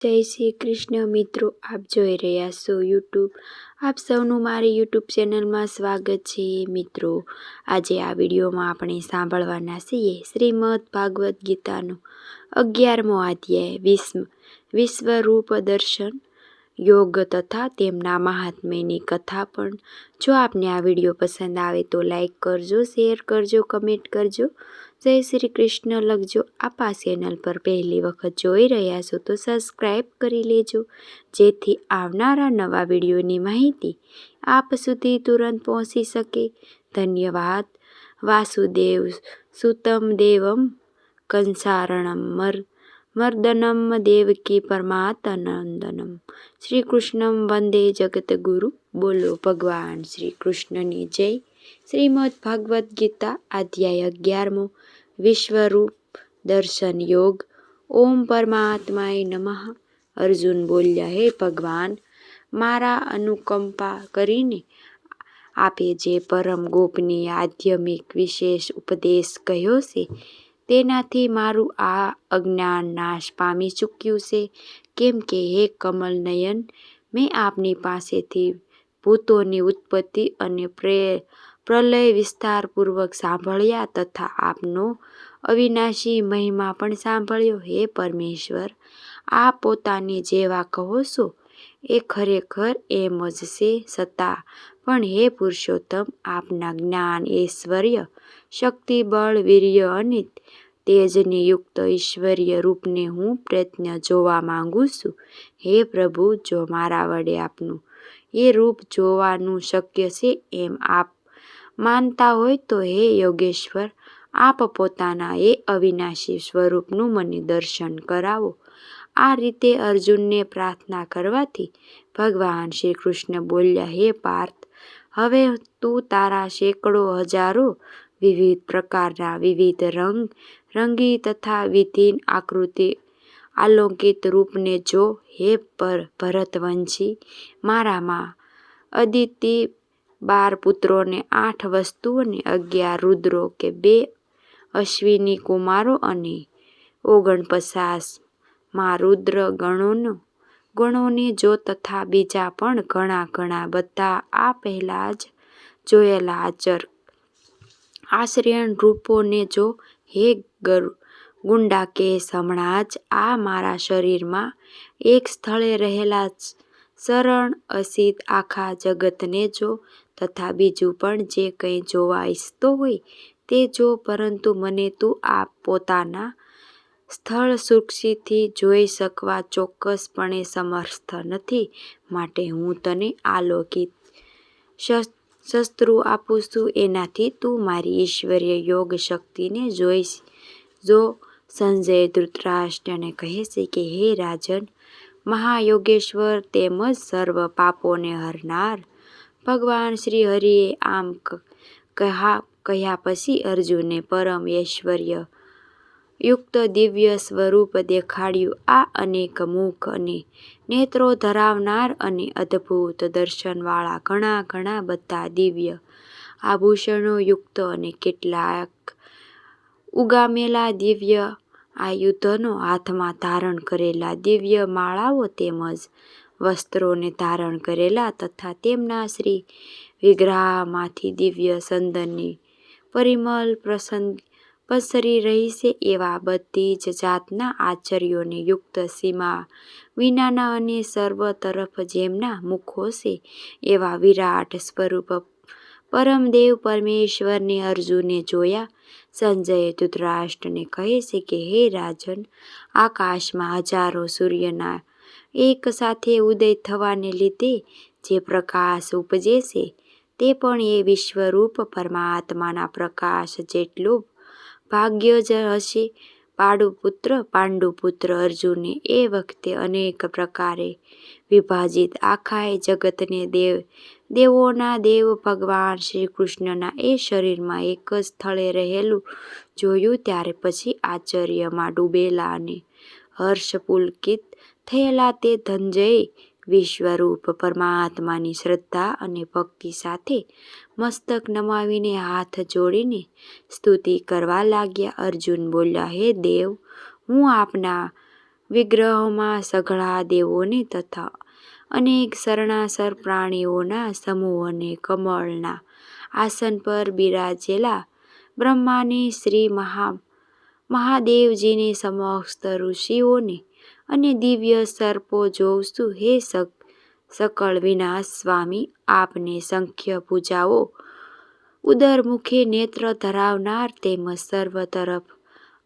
જય શ્રી કૃષ્ણ મિત્રો, આપ જોઈ રહ્યા છો યુટ્યુબ. આપ સૌનું મારી યુટ્યુબ ચેનલમાં સ્વાગત છે. મિત્રો, આજે આ વિડીયોમાં આપણે સાંભળવાના છીએ શ્રીમદ ભાગવદ્ ગીતાનો 11મો અધ્યાય વિશ્વરૂપ દર્શન યોગ તથા તેમના મહાત્મ્યની કથા. પણ જો આપને આ વિડીયો પસંદ આવે તો લાઈક કરજો, શેર કરજો, કમેન્ટ કરજો, જય શ્રી કૃષ્ણ લખજો. આપ આ ચેનલ પર પહેલી વખત જોઈ રહ્યા છો તો સબસ્ક્રાઈબ કરી લેજો, જેથી આવનારા નવા વિડીયોની માહિતી આપ સુધી તુરંત પહોંચી શકે. ધન્યવાદ. વાસુદેવ સુતમ દેવમ કંસારણમ મર્દનમ દેવકી પરમાનંદનમ શ્રી કૃષ્ણમ વંદે જગતગુરુ. બોલો ભગવાન શ્રી કૃષ્ણની જય. શ્રીમદ ભાગવદ્ ગીતા અધ્યાય 11મો વિશ્વરૂપ દર્શન યોગ. ઓમ પરમાત્માય નમઃ. અર્જુન બોલ્યા, હે ભગવાન, મારા અનુકંપા કરીને આપે જે પરમ ગોપનીય આધ્યાત્મિક વિશેષ ઉપદેશ કહ્યો છે તેનાથી મારું આ અજ્ઞાન નાશ પામી ચૂક્યું છે. કેમ કે હે કમલ નયન, મેં આપની પાસેથી ભૂતોની ઉત્પત્તિ અને પ્રલય વિસ્તારપૂર્વક સાંભળ્યા તથા આપનો અવિનાશી મહિમા પણ સાંભળ્યો. હે પરમેશ્વર, આપ પોતાને જેવા કહો છો એ ખરેખર એમ જ છે. છતાં પણ હે પુરુષોત્તમ, આપના જ્ઞાન, ઐશ્વર્ય, શક્તિ, બળ, વીર્ય અને તેજની યુક્ત ઈશ્વરીય રૂપને હું પ્રત્યક્ષ જોવા માંગુ છું. હે પ્રભુ, જો મારા વડે આપનું એ રૂપ જોવાનું શક્ય છે એમ આપ માનતા હોય તો હે યોગેશ્વર, આપ પોતાના એ અવિનાશી સ્વરૂપનું મને દર્શન કરાવો. આ રીતે અર્જુનને પ્રાર્થના કરવાથી ભગવાન શ્રી કૃષ્ણ બોલ્યા, હે પાર્થ, હવે તું તારા સેંકડો હજારો વિવિધ પ્રકારના વિવિધ રંગી તથા વિધિન આકૃતિ આલોકિત રૂપને જો. હે ભરતવંશી, મારામાં અદિતિ 12 પુત્રોને 8 વસુઓને 11 રુદ્રો કે 2 અશ્વિની કુમારો અને 49 માં રુદ્ર ગણોને જો તથા બીજા પણ ઘણા બધા આ પહેલા જ જોયેલા આશ્રયણ રૂપોને જો. હે ગુંડાકેશ, હમણાં જ આ મારા શરીરમાં એક સ્થળે રહેલા સરળ અસિત આખા જગતને જો તથા બીજું પણ જે કંઈ જોવા ઈચ્છતો હોય તે જો. પરંતુ મને તું આ પોતાના સ્થળ સૃષ્ટિથી જોઈ શકવા ચોક્કસપણે સમર્થ નથી. માટે હું તને આલોકિત શસ્ત્રો આપું છું, એનાથી તું મારી ઈશ્વરીય યોગ શક્તિને જોઈશ. જો. સંજય ધૃતરાષ્ટ્રને કહે છે કે હે રાજન, મહાયોગેશ્વર તેમજ સર્વ પાપોને હરનાર ભગવાન શ્રી હરિએ આમ કહ્યા પછી અર્જુને પરમ ઐશ્વર્ય યુક્ત દિવ્ય સ્વરૂપ દેખાડ્યું. આ અનેક મુખ અને નેત્રો ધરાવનાર અને અદ્ભુત દર્શનવાળા ઘણા બધા દિવ્ય આભૂષણો યુક્ત અને કેટલાક ઉગામેલા દિવ્ય આયુધનો, હાથમાં ધારણ કરેલા દિવ્ય માળાઓ તેમજ વસ્ત્રોને ધારણ કરેલા તથા તેમના શ્રી વિગ્રહમાંથી દિવ્ય ચંદનની પરિમલ પસરી રહી છે એવા બધી જ જાતના આશ્ચર્યોને યુક્ત સીમા વિનાના અને સર્વ તરફ જેમના મુખો છે એવા વિરાટ સ્વરૂપ પરમદેવ પરમેશ્વરને અર્જુને જોયા. સંજય ધૃતરાષ્ટ્રને કહે છે કે હે રાજન, આકાશમાં હજારો સૂર્યના એક સાથે ઉદય થવાને લીધે જે પ્રકાશ ઉપજે છે તે પણ એ વિશ્વરૂપ પરમાત્માના પ્રકાશ જેટલો ભાગ્ય જ હશે. પાંડુપુત્ર અર્જુને એ વખતે અનેક પ્રકારે વિભાજિત આખા જગતને દેવોના દેવ ભગવાન શ્રી કૃષ્ણના એ શરીરમાં એક જ સ્થળે રહેલું જોયું. ત્યાર પછી આશ્ચર્યમાં ડૂબેલા અને હર્ષપુલકિત થયેલા તે ધનંજય વિશ્વરૂપ પરમાત્માની શ્રદ્ધા અને ભક્તિ સાથે મસ્તક નમાવીને હાથ જોડીને સ્તુતિ કરવા લાગ્યા. અર્જુન બોલ્યા, હે દેવ, હું આપના વિગ્રહોમાં સઘળા દેવોને તથા અનેક શરણાસર પ્રાણીઓના સમૂહને કમળના આસન પર બિરાજેલા બ્રહ્માને શ્રી મહાદેવજીને સમસ્ત ઋષિઓને અને દિવ્ય સર્પો જોઉં છું. હે સકળ વિનાશ સ્વામી, આપને સંખ્ય ભુજાઓ, ઉદરમુખે નેત્ર ધરાવનાર તેમજ સર્વ તરફ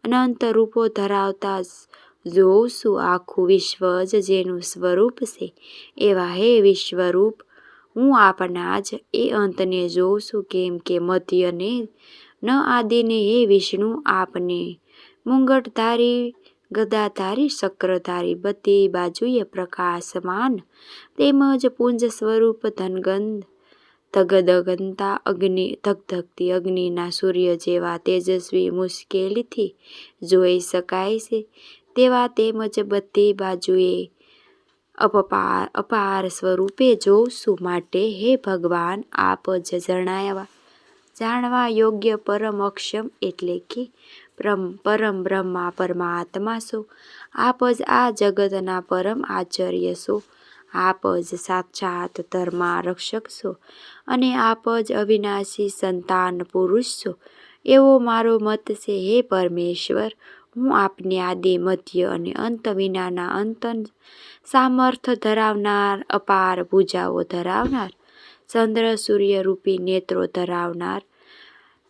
અનંત રૂપો ધરાવતા જોઉં છું. આખું વિશ્વ જ જેનું સ્વરૂપ છે એવા હે વિશ્વરૂપ, હું આપના જ એ અંતને જોઉં છું. કેમ કે મધ્યને ન આદિને હે વિષ્ણુ, આપને મુંગટધારી, ગદાધારી, ચક્રધારી, બધી બાજુએ પ્રકાશમાન તેમજ પુંજ સ્વરૂપ ધગધગતી અગ્નિના સૂર્ય જેવા તેજસ્વી મુશ્કેલીથી જોઈ શકાય છે તેવા તેમજ બધી બાજુએ અપાર સ્વરૂપે જોઉં છું. માટે હે ભગવાન, આપ જ જાણવા યોગ્ય પરમ અક્ષમ એટલે કે પરમ બ્રહ્મા પરમાત્મા છો. આપ જ આ જગતના પરમ આચાર્ય છો. આપ જ સાક્ષાત ધર્મા રક્ષક છો અને આપ જ અવિનાશી સંતાન પુરુષ છો એવો મારો મત છે. હે પરમેશ્વર, હું આપને આદિ, મધ્ય અને અંત વિનાના અંતન સામર્થ ધરાવનાર, અપાર ભુજાઓ ધરાવનાર, ચંદ્ર સૂર્ય રૂપી નેત્રો ધરાવનાર,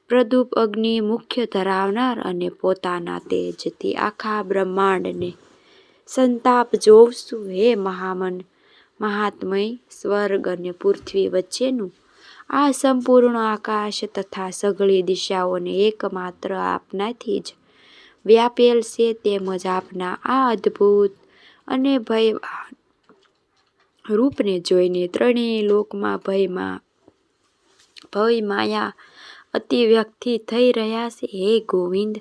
પ્રદૂપ અગ્નિ મુખ્ય ધરાવનાર અને પોતાના તેજથી આખા બ્રહ્માંડને સંતાપ જોઉં છું. હે મહાત્મય, સ્વર્ગ અને પૃથ્વી વચ્ચેનું આ સંપૂર્ણ આકાશ તથા સઘળી દિશાઓને એકમાત્ર આપનાથી જ વ્યાપેલ છે. તેમજ આપના આ અદ્ભુત અને ભયવાન રૂપને જોઈને ત્રણેય લોકમાં ભયમાયા અતિવ્યક્તિ થઈ રહ્યા છે. હે ગોવિંદ,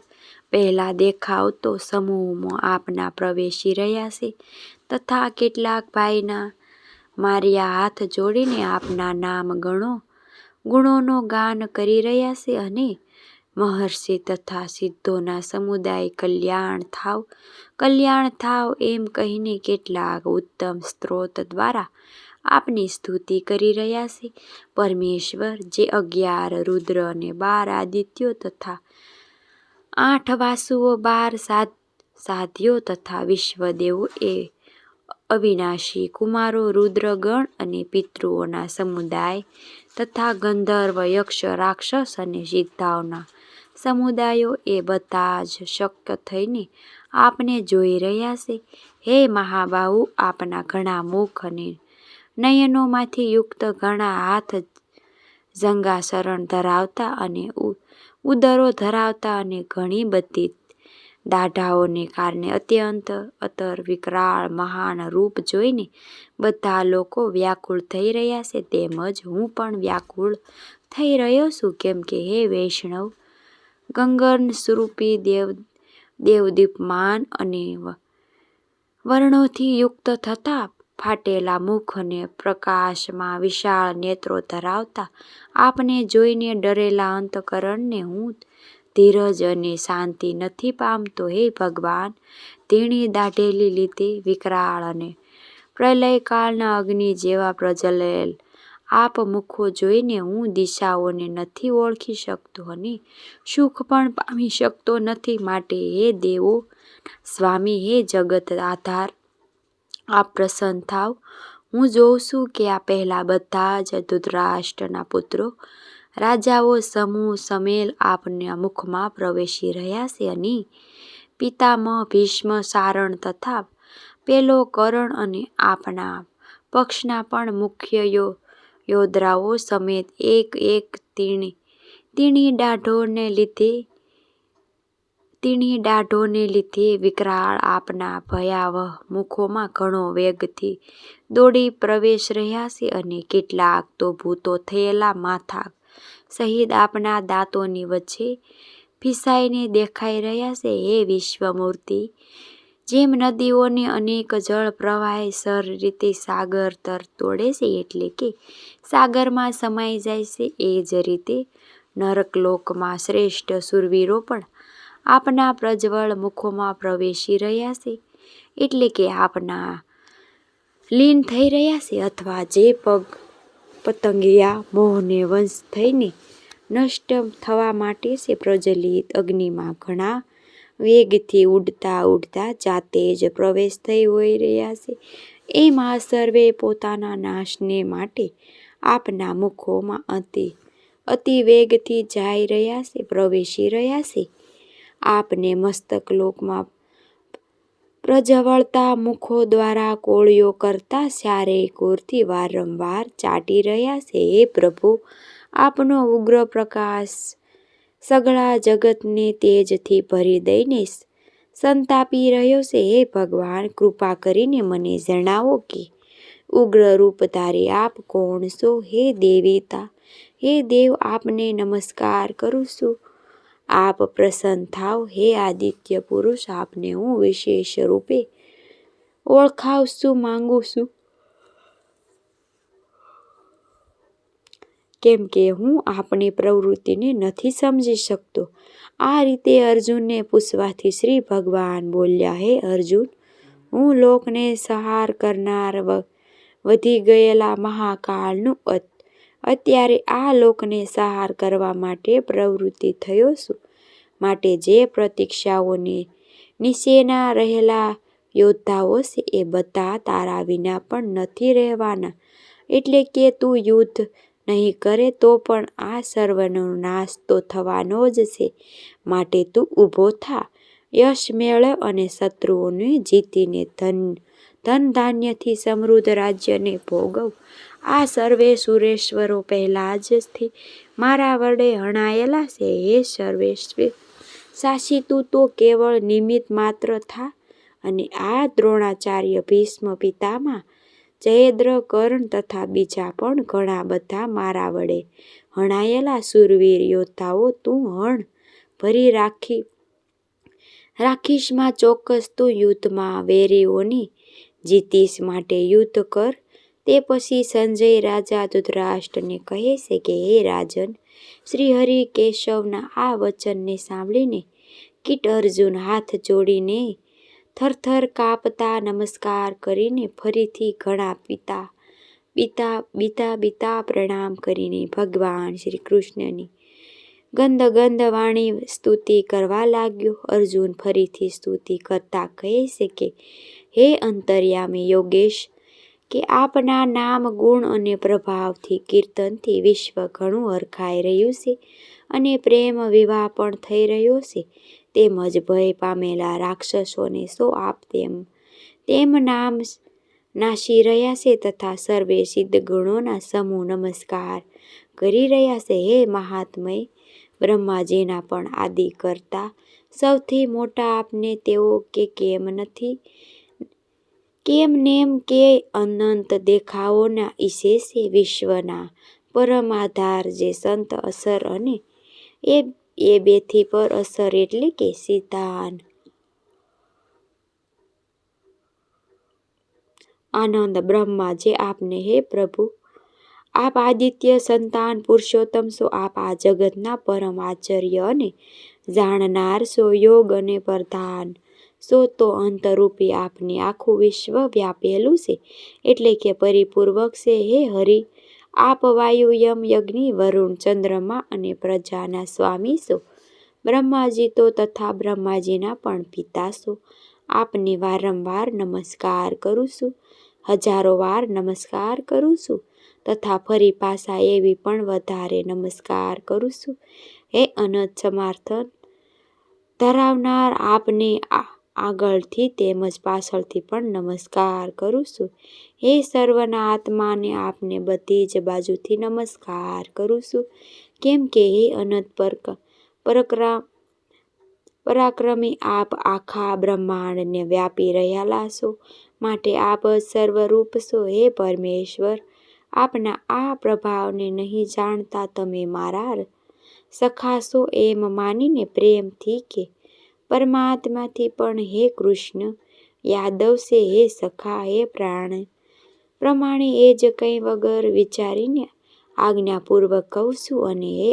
પહેલા દેખાવ તો સમૂહમાં આપના પ્રવેશી રહ્યા છે તથા કેટલાક ભાઈના માર્યા હાથ જોડીને આપના નામ ગુણોનો ગાન કરી રહ્યા છે અને મહર્ષિ તથા સિદ્ધોના સમુદાય કલ્યાણ થાવ એમ કહીને કેટલાક ઉત્તમ સ્ત્રોત દ્વારા આપની સ્તુતિ કરી રહ્યા છે. પરમેશ્વર, જે 11 રુદ્ર અને 12 આદિત્યો તથા 8 વાસુઓ, 12 સાધ્યો તથા વિશ્વદેવો એ અવિનાશી કુમારો, રુદ્રગણ અને પિતૃઓના સમુદાય તથા ગંધર્વ, યક્ષ, રાક્ષસ અને સિદ્ધાઓના સમુદાયો એ બધા જ શક્ય થઈને આપને જોઈ રહ્યા છે. હે મહાબાહુ, આપના ઘણા મુખ અને નયનોમાંથી યુક્ત, ઘણા હાથ, જંઘાસરણ ધરાવતા અને ઉદરો ધરાવતા અને ઘણી બધી દાઢાઓને કારણે અત્યંત વિકરાળ મહાન રૂપ જોઈને બધા લોકો વ્યાકુળ થઈ રહ્યા છે. તેમજ હું પણ વ્યાકુળ થઈ રહ્યો છું. કેમ કે હે વૈષ્ણવ, ગગન સ્વરૂપી દેવદીપ્યમાન અને વર્ણોથી યુક્ત થતા ફાટેલા મુખ અને પ્રકાશમાં વિશાળ નેત્રો ધરાવતા આપને જોઈને ડરેલા અંતકરણને હું ધીરજ અને શાંતિ નથી પામતો. હે ભગવાન, ધીણી દાઢેલી લીધે વિકરાળ અને પ્રલયકાળના અગ્નિ જેવા પ્રજ્વલેલ આપ મુખો જોઈને હું દિશાઓને નથી ઓળખી શકતો અને સુખ પણ પામી શકતો નથી. માટે હે દેવો સ્વામી, હે જગત આધાર, આપ પ્રસન્ન થાવ. હું જોઉં છું કે આ પહેલા બધા જ ધૃતરાષ્ટ્રના પુત્રો, રાજાઓ સમૂહ સમેલ આપના મુખમાં પ્રવેશી રહ્યા છે અને પિતામહ ભીષ્મ, સારણ તથા પેલો કર્ણ અને આપના પક્ષના પણ મુખ્ય યોદ્ધાઓ સમેત એક તીણી દાઢોને લીધે વિકરાળ આપના ભયાવહ મુખોમાં ઘણો વેગથી દોડી પ્રવેશ રહ્યા છે અને કેટલાક તો ભૂતો થયેલા માથા સહિત આપના દાંતોની વચ્ચે ફિસાઈને દેખાઈ રહ્યા છે. હે વિશ્વમૂર્તિ, જેમ નદીઓને અનેક જળ પ્રવાહે સર રીતે સાગર તર દોડે છે એટલે કે સાગરમાં સમાઈ જાય છે, એ જ રીતે નરકલોકમાં શ્રેષ્ઠ શૂરવીરો પણ આપના પ્રજ્વળ મુખોમાં પ્રવેશી રહ્યા છે. એટલે કે આપના લીન થઈ રહ્યા છે, અથવા જે પતંગિયા મોહને વંશ થઈને નષ્ટ થવા માટે છે પ્રજ્વલિત અગ્નિમાં ઘણા વેગથી ઉડતા જાતે જ પ્રવેશ થઈ હોઈ રહ્યા છે. એમ આ સર્વે પોતાના નાશને માટે આપના મુખોમાં અતિ વેગથી જઈ રહ્યા છે, પ્રવેશી રહ્યા છે. આપને મસ્તક લોકમાં પ્રજ્વળતા મુખો દ્વારા કોળીઓ કરતા ચારેય કોરથી વારંવાર ચાટી રહ્યા છે. હે પ્રભુ, આપનો ઉગ્ર પ્રકાશ સગળા જગતને તેજથી ભરી દઈને સંતાપી રહ્યો છે. હે ભગવાન, કૃપા કરીને મને જણાવો કે ઉગ્ર રૂપધારી આપ કોણ છો? હે દેવ, આપને નમસ્કાર કરું છું. આપ પ્રસન્ન થાવ. હે આદિત્ય પુરુષ, આપને હું વિશેષ રૂપે ઓળખાવશું માંગુ છું, કેમ કે હું આપની પ્રવૃત્તિને નથી સમજી શકતો. આ રીતે અર્જુનને પૂછવાથી શ્રી ભગવાન બોલ્યા, હે અર્જુન, હું લોકને સંહાર કરનાર વધી ગયેલા મહાકાળનું અત્યારે આ લોકને સંહાર કરવા માટે પ્રવૃત્તિ થયો છું. માટે જે પ્રતીક્ષાઓની નીચેના રહેલા યોદ્ધાઓ છે એ બધા તારા વિના પણ નથી રહેવાના. એટલે કે તું યુદ્ધ નહીં કરે તો પણ આ સર્વનો નાશ તો થવાનો જ છે. માટે તું ઊભો થા, યશ મેળવ અને શત્રુઓને જીતીને ધન ધાન્યથી સમૃદ્ધ રાજ્યને ભોગવ. આ સર્વે સુરેશ્વરો પહેલાંથી મારા વડે હણાયેલા છે. હે સર્વેશ્વર શાસી, તું તો કેવળ નિમિત્ત માત્ર થા અને આ દ્રોણાચાર્ય, ભીષ્મ પિતામહ, જયદ્ર, કર્ણ તથા બીજા પણ ઘણા બધા મારા વડે હણાયેલા શૂરવીર યોદ્ધાઓ તું હણ ભરી રાખીશમાં ચોક્કસ તું યુદ્ધમાં વૈરીઓને જીતીશ. માટે યુદ્ધ કર. તે પછી સંજય રાજા ધૃતરાષ્ટ્રને કહે છે કે હે રાજન, શ્રી હરિ કેશવના આ વચનને સાંભળીને કીટ અર્જુન હાથ જોડીને થરથર કાપતા નમસ્કાર કરીને ફરીથી ઘણા બીતા પ્રણામ કરીને ભગવાન શ્રી કૃષ્ણની ગંધ વાણી સ્તુતિ કરવા લાગ્યો. અર્જુન ફરીથી સ્તુતિ કરતા કહે છે કે હે અંતર્યામી યોગેશ, કે આપના નામ, ગુણ અને પ્રભાવથી, કીર્તનથી વિશ્વ ઘણું હરખાઈ રહ્યું છે અને પ્રેમ વિવાહ પણ થઈ રહ્યો છે. તેમજ ભય પામેલા રાક્ષસોને સો આપ તેમ નામ નાસી રહ્યા છે તથા સર્વે સિદ્ધ ગુણોના સમૂહ નમસ્કાર કરી રહ્યા છે. હે મહાત્મય, બ્રહ્માજીના પણ આદિ કરતા સૌથી મોટા આપને તેઓ કે કેમ નેમ કે અનંત દેખાવોના ઈશે છે. વિશ્વના પરમ આધાર જે સંત અસર અને એ બેથી પર અસર એટલે કે સિદ્ધાન આનંદ બ્રહ્મા જે આપને, હે પ્રભુ, આપ આદિત્ય સંતાન પુરુષોત્તમ છો. આપ આ જગતના પરમ આચાર્ય અને જાણનાર છો. યોગ અને પ્રધાન છો. તો અંતરૂપી આપને આખું વિશ્વ વ્યાપેલું છે, એટલે કે પરિપૂર્વક છે. હે હરિ, આપ વાયુ, યમ, અગ્નિ, વરુણ, ચંદ્રમા અને પ્રજાના સ્વામી છો. બ્રહ્માજી તો તથા બ્રહ્માજીના પણ પિતા છો. આપને વારંવાર નમસ્કાર કરું છું, હજારો વાર નમસ્કાર કરું છું તથા ફરી પાછા એવી પણ વધારે નમસ્કાર કરું છું. હે અનંત સમર્થન ધરાવનાર, આપને આગળથી તેમજ પાછળથી પણ નમસ્કાર કરું છું. હે સર્વના આત્માને, આપને બધી જ બાજુથી નમસ્કાર કરું છું. કેમ કે હે અનંત પરાક્રમી, આપ આખા બ્રહ્માંડને વ્યાપી રહેલા છો. માટે આપ જ સર્વરૂપ છો. હે પરમેશ્વર, આપના આ પ્રભાવને નહીં જાણતા તમે મારા સખા છો એમ માનીને પ્રેમથી કે પરમાત્માથી પણ હે કૃષ્ણ યાદવ છે, હે સખા, હે પ્રાણ પ્રમાણે એ જ કંઈ વગર વિચારીને આજ્ઞાપૂર્વક કહું છું. અને હે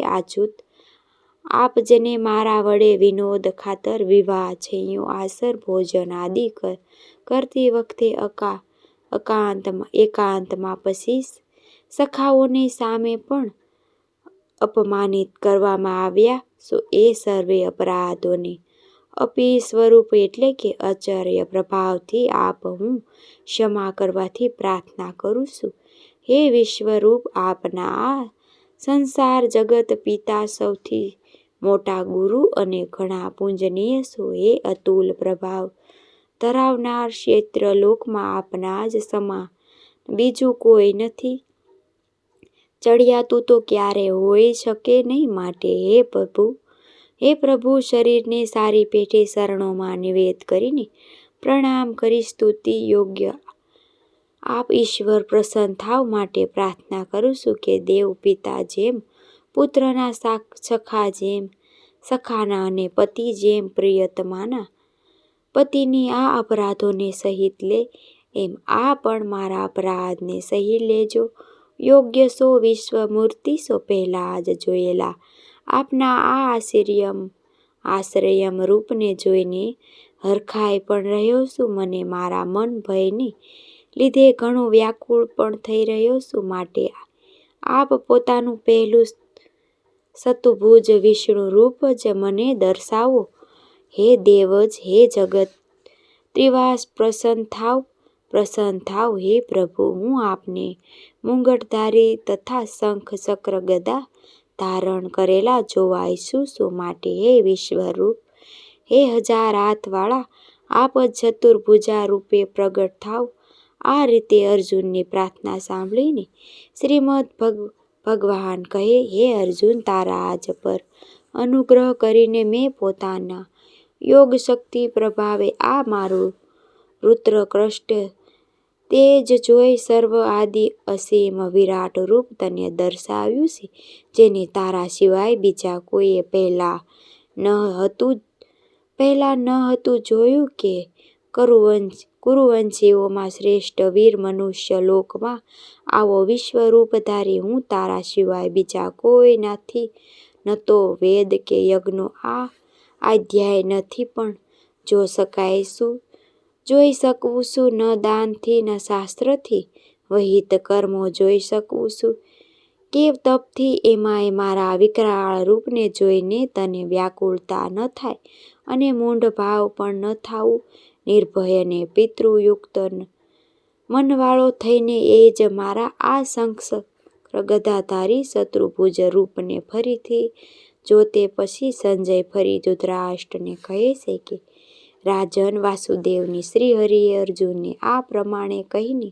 આપજને મારા વડે વિનોદ ખાતર વિવાહ છૈયો આસર ભોજન આદિ કરતી વખતે એકાંતમાં પછી સખાઓની સામે પણ અપમાનિત કરવામાં આવ્યા. એ સર્વે અપરાધોને અપી સ્વરૂપ એટલે કે આચાર્ય પ્રભાવથી આપ હું ક્ષમા કરવાથી પ્રાર્થના કરું છું. હે વિશ્વરૂપ, આપના આ સંસાર જગત પિતા સૌથી મોટા ગુરુ અને ઘણા પૂજનીય છો. હે અતુલ પ્રભાવ ધરાવનાર, ક્ષેત્ર લોકમાં આપના જ સમાન બીજું કોઈ નથી. ચડિયાતું તો ક્યારે હોઈ શકે નહીં. માટે હે પ્રભુ, શરીરને સારી પેઠે શરણોમાં નિવેદ કરીને પ્રણામ કરી સ્તુતિ યોગ્ય આપ ઈશ્વર પ્રસન્ન થાવ માટે પ્રાર્થના કરું છું કે દેવ પિતા જેમ પુત્રના, સખા જેમ સખાના અને પતિ જેમ પ્રિયતમાના પતિની આ અપરાધોને સહિત લે, એમ આ પણ મારા અપરાધને સહી લેજો. યોગ્ય સો વિશ્વમૂર્તિ સો પહેલા જ જોયેલા આપના આ આશ્રયમ રૂપને જોઈને હરખાઈ પણ રહ્યો છું. મને મારા મન ભયને લીધે ઘણો વ્યાકુળ પણ થઈ રહ્યો છું. માટે આપ પોતાનું પહેલું ચતુર્ભુજ વિષ્ણુ રૂપ જ મને દર્શાવો. હે દેવજ, હે જગત ત્રિવાસ પ્રસન્ન થાવ. હે પ્રભુ, હું આપને મુંગટધારી તથા શંખ ચક્ર ગદા ધારણ કરેલા જોવા ઈચ્છું છું. માટે હે વિશ્વરૂપ, હે હજાર હાથવાળા, આપ જ ચતુર્ભુજા રૂપે પ્રગટ થાવ. આ રીતે અર્જુનની પ્રાર્થના સાંભળીને શ્રીમદ ભગવાન કહે, હે અર્જુન, તારા આજ પર અનુગ્રહ કરીને મેં પોતાના યોગ શક્તિ પ્રભાવે આ મારું રુદ્રકૃષ્ટ તેજ જોઈ સર્વ આદિ અસીમ વિરાટ રૂપ તને દર્શાવ્યું છે, જેને તારા સિવાય બીજા કોઈએ પહેલા ન હતું જોયું. કે કુરુવંશીઓમાં શ્રેષ્ઠ વીર મનુષ્ય લોકમાં આવો વિશ્વરૂપધારી હું તારા સિવાય બીજા કોઈ નથી. ન તો વેદ કે યજ્ઞો આ અધ્યાય નથી પણ જોઈ શકું છું. ન દાનથી ન શાસ્ત્રથી વિહિત કર્મો જોઈ શકું છું કે તપથી. એમાંય મારા વિકરાળ રૂપને જોઈને તને વ્યાકુળતા ન થાય અને મૂઢ ભાવ પણ ન થાવું. નિર્ભય અને પિતૃયુક્ત મનવાળો થઈને એ જ મારા આ શંખ ગદાધારી ચતુર્ભુજ રૂપને ફરીથી જોતે. પછી સંજય ફરી ધૃતરાષ્ટ્રને કહે છે કે રાજન વાસુદેવની શ્રી હરિએ અર્જુનને આ પ્રમાણે કહીને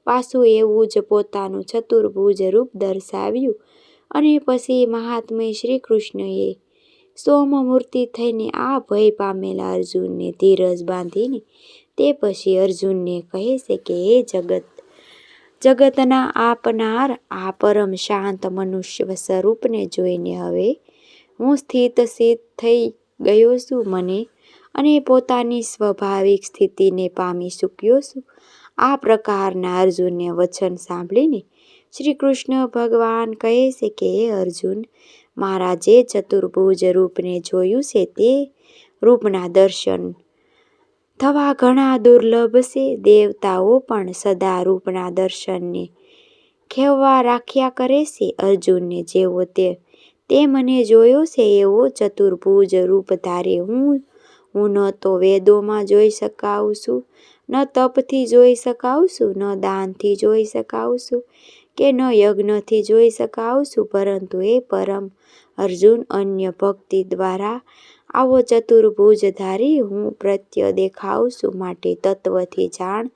પાછું એવું જ પોતાનું ચતુર્ભુજ રૂપ દર્શાવ્યું. અને પછી મહાત્મય શ્રી કૃષ્ણએ સોમમૂર્તિ થઈને આ ભય પામેલા અર્જુનને ધીરજ બાંધીને તે પછી અર્જુનને કહે છે કે હે જગતના આપનાર, આ પરમ શાંત મનુષ્ય સ્વરૂપને જોઈને હવે હું સ્થિત થઈ ગયો છું. મને અને પોતાની સ્વાભાવિક સ્થિતિને પામી ચૂક્યો છું. આ પ્રકારના અર્જુનને વચન સાંભળીને શ્રી કૃષ્ણ ભગવાન કહે છે કે હે અર્જુન, મારા જે ચતુર્ભુજ રૂપને જોયું છે તે રૂપના દર્શન થવા ઘણા દુર્લભ છે. દેવતાઓ પણ સદા રૂપના દર્શનને ખેવવા રાખ્યા કરે છે. અર્જુનને જેવો તે મને જોયો છે એવો ચતુર્ભુજ રૂપધારી હું ન તો વેદોમાં જોઈ શકાઉં છું, ન તપથી જોઈ શકાઉં છું, ન દાનથી જોઈ શકાઉં છું કે ન યજ્ઞથી જોઈ શકાઉં છું. પરંતુ હે પરમ અર્જુન, અન્ય ભક્તિ દ્વારા આવો ચતુર્ભુજધારી હું પ્રત્ય દેખાઉં છું. માટે તત્વથી જાણ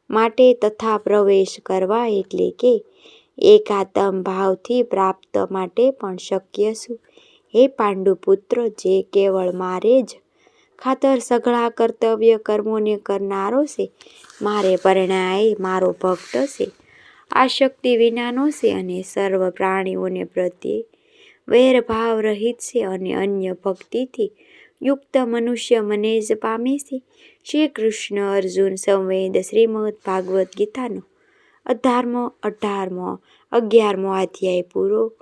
માટે તથા પ્રવેશ કરવા એટલે કે એકાત્મ ભાવથી પ્રાપ્ત માટે પણ શક્ય છું. હે પાંડુપુત્ર, જે કેવળ મારે જ ખાતર સઘળા કર્તવ્ય કર્મોને કરનારો છે, મારે પરણાય મારો ભક્ત છે, આસક્તિ વિનાનો છે અને સર્વ પ્રાણીઓને પ્રત્યે વૈરભાવ રહિત છે અને અન્ય ભક્તિથી યુક્ત મનુષ્ય મને જ પામે છે. શ્રી કૃષ્ણ અર્જુન સંવેદ શ્રીમદ ભાગવદ્ ગીતાનો 11મો અધ્યાય પૂરો.